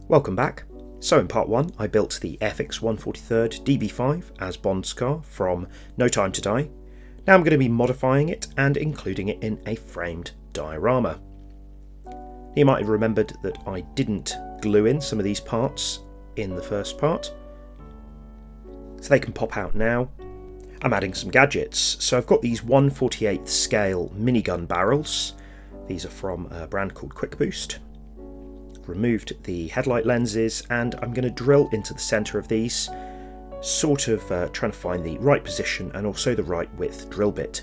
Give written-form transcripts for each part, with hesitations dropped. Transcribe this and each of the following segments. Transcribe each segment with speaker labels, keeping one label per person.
Speaker 1: Welcome back. So in part 1 I built the Airfix 143rd DB5 as Bond's car from No Time to Die. Now I'm going to be modifying it and including it in a framed diorama. You might have remembered that I didn't glue in some of these parts in the first part, so they can pop out now. I'm adding some gadgets, so I've got these 1/48th scale minigun barrels. These are from a brand called Quick Boost. Removed the headlight lenses and I'm going to drill into the centre of these, sort of trying to find the right position and also the right width drill bit.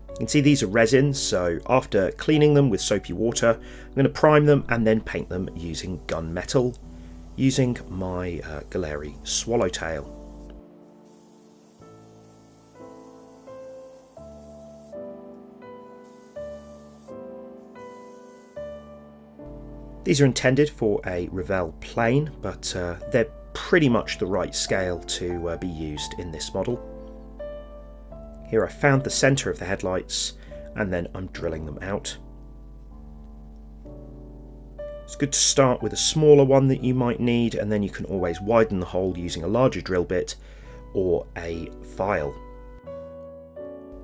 Speaker 1: You can see these are resin, so after cleaning them with soapy water I'm going to prime them and then paint them using gunmetal using my Galeri Swallowtail. These are intended for a Revell plane, but they're pretty much the right scale to be used in this model. Here I found the centre of the headlights and then I'm drilling them out. It's good to start with a smaller one that you might need, and then you can always widen the hole using a larger drill bit or a file.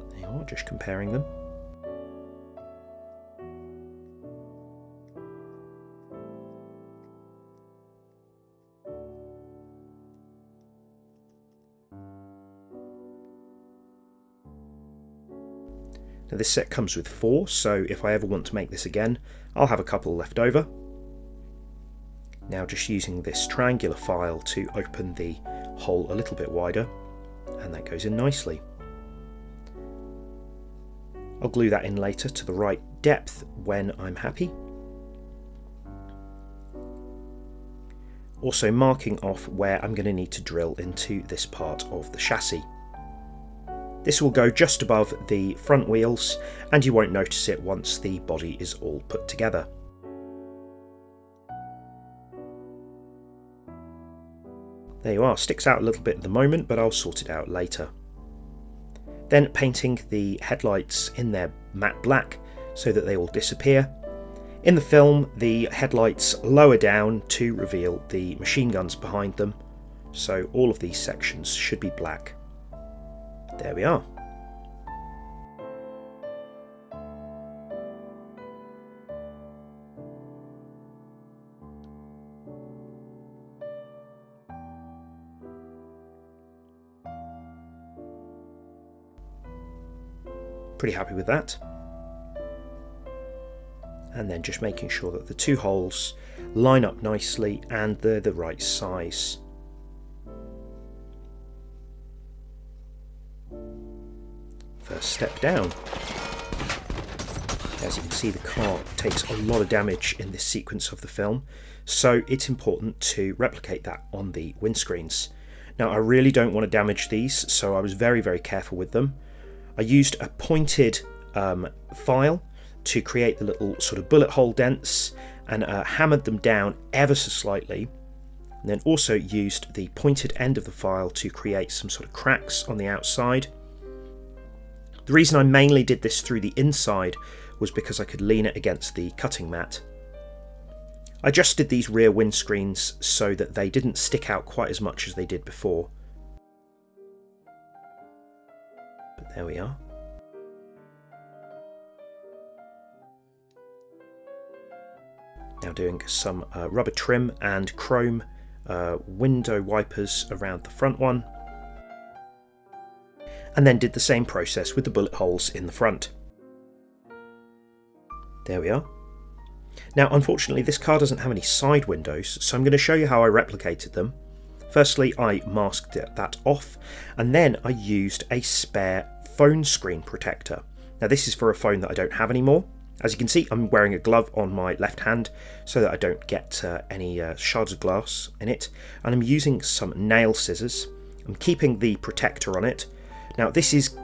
Speaker 1: There you are, just comparing them. Now this set comes with 4, so if I ever want to make this again, I'll have a couple left over. Now just using this triangular file to open the hole a little bit wider, and that goes in nicely. I'll glue that in later to the right depth when I'm happy. Also marking off where I'm going to need to drill into this part of the chassis. This will go just above the front wheels and you won't notice it once the body is all put together. There you are, sticks out a little bit at the moment, but I'll sort it out later. Then painting the headlights in their matte black so that they will disappear. In the film the headlights lower down to reveal the machine guns behind them, so all of these sections should be black. There we are. Pretty happy with that. And then just making sure that the two holes line up nicely and they're the right size. First step down. As you can see, the car takes a lot of damage in this sequence of the film, so it's important to replicate that on the windscreens. Now I really don't want to damage these, so I was very careful with them. I used a pointed file to create the little sort of bullet hole dents and hammered them down ever so slightly, and then also used the pointed end of the file to create some sort of cracks on the outside. The reason I mainly did this through the inside was because I could lean it against the cutting mat. I adjusted these rear windscreens so that they didn't stick out quite as much as they did before. But there we are. Now doing some rubber trim and chrome window wipers around the front one. And then did the same process with the bullet holes in the front. There we are. Now unfortunately this car doesn't have any side windows, so I'm going to show you how I replicated them. Firstly I masked that off, and then I used a spare phone screen protector. Now this is for a phone that I don't have anymore. As you can see, I'm wearing a glove on my left hand so that I don't get any shards of glass in it, and I'm using some nail scissors. I'm keeping the protector on it. Now this is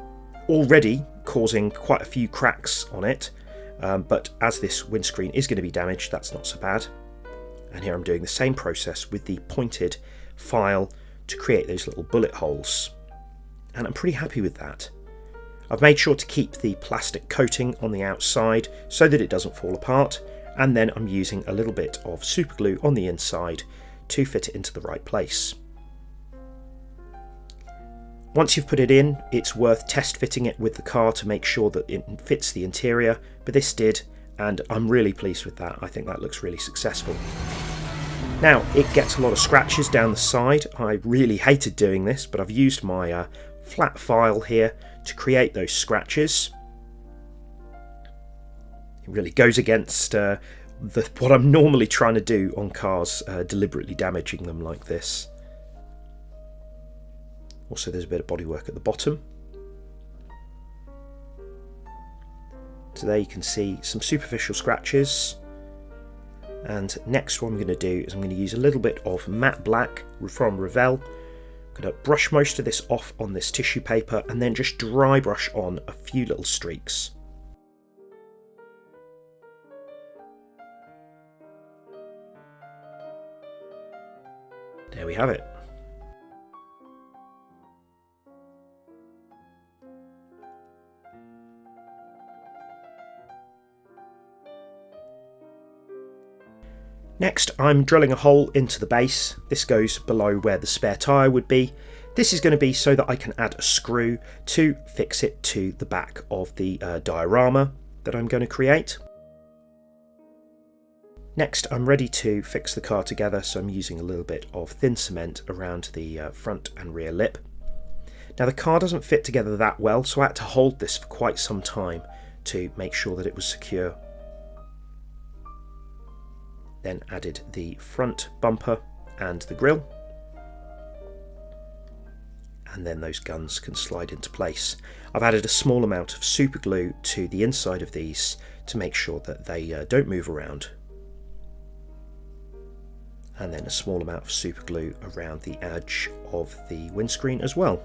Speaker 1: already causing quite a few cracks on it, but as this windscreen is going to be damaged, that's not so bad. And here I'm doing the same process with the pointed file to create those little bullet holes. And I'm pretty happy with that. I've made sure to keep the plastic coating on the outside so that it doesn't fall apart, and then I'm using a little bit of super glue on the inside to fit it into the right place. Once you've put it in, it's worth test fitting it with the car to make sure that it fits the interior, but this did, and I'm really pleased with that. I think that looks really successful. Now, it gets a lot of scratches down the side. I really hated doing this, but I've used my flat file here to create those scratches. It really goes against what I'm normally trying to do on cars, deliberately damaging them like this. Also, there's a bit of bodywork at the bottom. So there you can see some superficial scratches. And next what I'm going to do is I'm going to use a little bit of matte black from Revell. I'm going to brush most of this off on this tissue paper and then just dry brush on a few little streaks. There we have it. Next, I'm drilling a hole into the base. This goes below where the spare tyre would be. This is going to be so that I can add a screw to fix it to the back of the diorama that I'm going to create. Next, I'm ready to fix the car together, so I'm using a little bit of thin cement around the front and rear lip. Now, the car doesn't fit together that well, so I had to hold this for quite some time to make sure that it was secure. Then added the front bumper and the grille, and then those guns can slide into place. I've added a small amount of super glue to the inside of these to make sure that they don't move around, and then a small amount of super glue around the edge of the windscreen as well.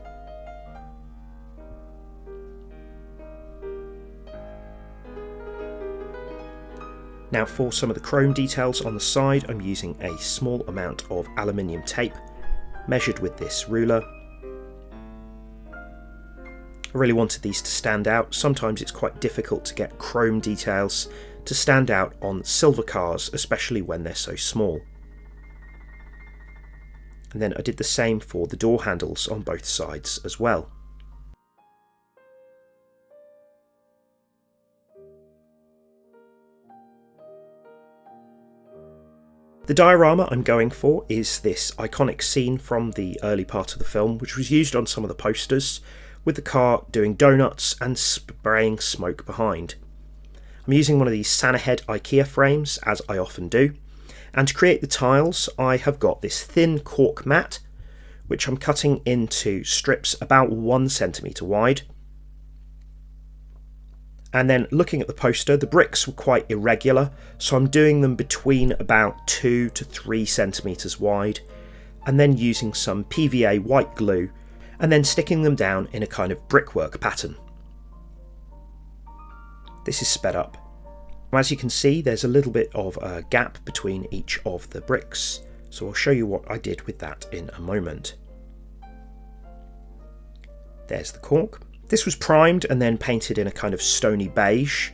Speaker 1: Now, for some of the chrome details on the side, I'm using a small amount of aluminium tape measured with this ruler. I really wanted these to stand out. Sometimes it's quite difficult to get chrome details to stand out on silver cars, especially when they're so small. And then I did the same for the door handles on both sides as well. The diorama I'm going for is this iconic scene from the early part of the film, which was used on some of the posters, with the car doing donuts and spraying smoke behind. I'm using one of these Santa head IKEA frames, as I often do, and to create the tiles I have got this thin cork mat, which I'm cutting into strips about 1 centimetre wide. And then looking at the poster, the bricks were quite irregular, so I'm doing them between about 2 to 3 centimetres wide, and then using some PVA white glue, and then sticking them down in a kind of brickwork pattern. This is sped up. As you can see, there's a little bit of a gap between each of the bricks, so I'll show you what I did with that in a moment. There's the cork. This was primed and then painted in a kind of stony beige,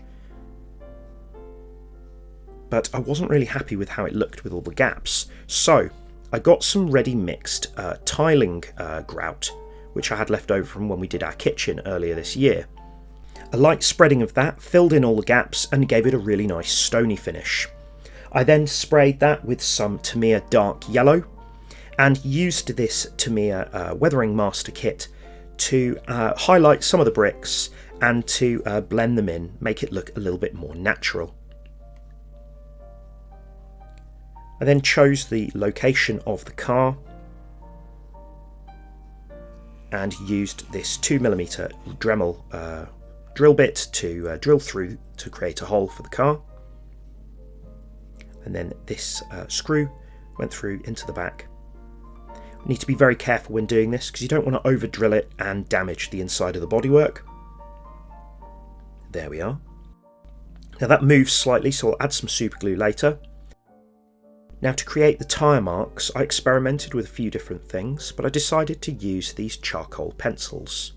Speaker 1: but I wasn't really happy with how it looked with all the gaps, so I got some ready mixed tiling grout, which I had left over from when we did our kitchen earlier this year. A light spreading of that filled in all the gaps and gave it a really nice stony finish. I then sprayed that with some Tamiya dark yellow and used this Tamiya Weathering Master kit to highlight some of the bricks and to blend them in, make it look a little bit more natural. I then chose the location of the car and used this 2mm Dremel drill bit to drill through to create a hole for the car. And then this screw went through into the back. You need to be very careful when doing this because you don't want to over drill it and damage the inside of the bodywork. There we are. Now that moves slightly, so I'll add some super glue later. Now to create the tyre marks, I experimented with a few different things, but I decided to use these charcoal pencils.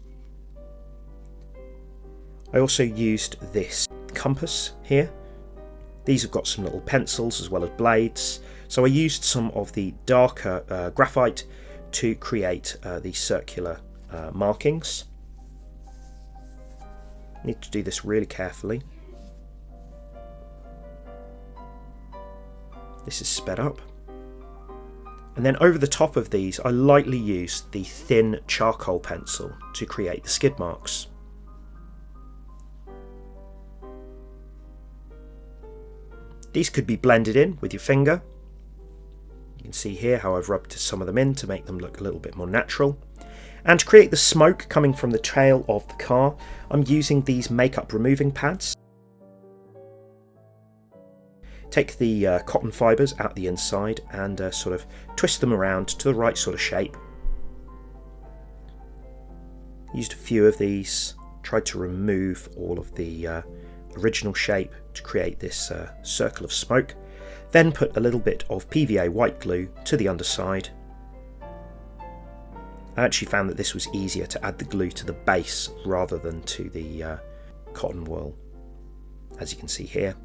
Speaker 1: I also used this compass here. These have got some little pencils as well as blades, So I used some of the darker graphite to create these circular markings. Need to do this really carefully. This is sped up. And then over the top of these, I lightly used the thin charcoal pencil to create the skid marks. These could be blended in with your finger. You can see here how I've rubbed some of them in to make them look a little bit more natural. And to create the smoke coming from the tail of the car, I'm using these makeup removing pads. Take the cotton fibres out the inside and sort of twist them around to the right sort of shape. Used a few of these, tried to remove all of the original shape to create this circle of smoke. Then put a little bit of PVA white glue to the underside. I actually found that this was easier to add the glue to the base rather than to the cotton wool, as you can see here.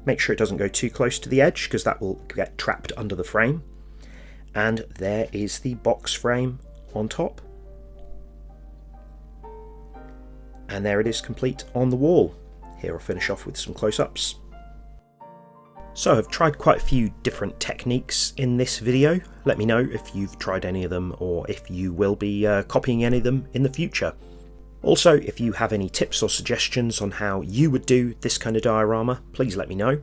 Speaker 1: Make sure it doesn't go too close to the edge because that will get trapped under the frame. And there is the box frame on top. And there it is complete on the wall. Here I'll finish off with some close-ups. So I've tried quite a few different techniques in this video. Let me know if you've tried any of them or if you will be copying any of them in the future. Also, if you have any tips or suggestions on how you would do this kind of diorama, please let me know.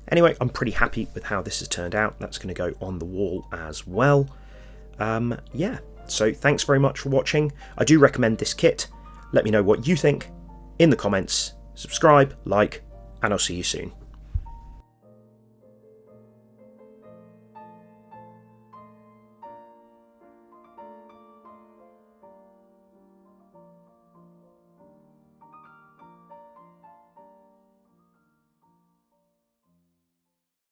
Speaker 1: Anyway, I'm pretty happy with how this has turned out. That's going to go on the wall as well. Yeah, so thanks very much for watching. I do recommend this kit. Let me know what you think in the comments. Subscribe, like, and I'll see you soon.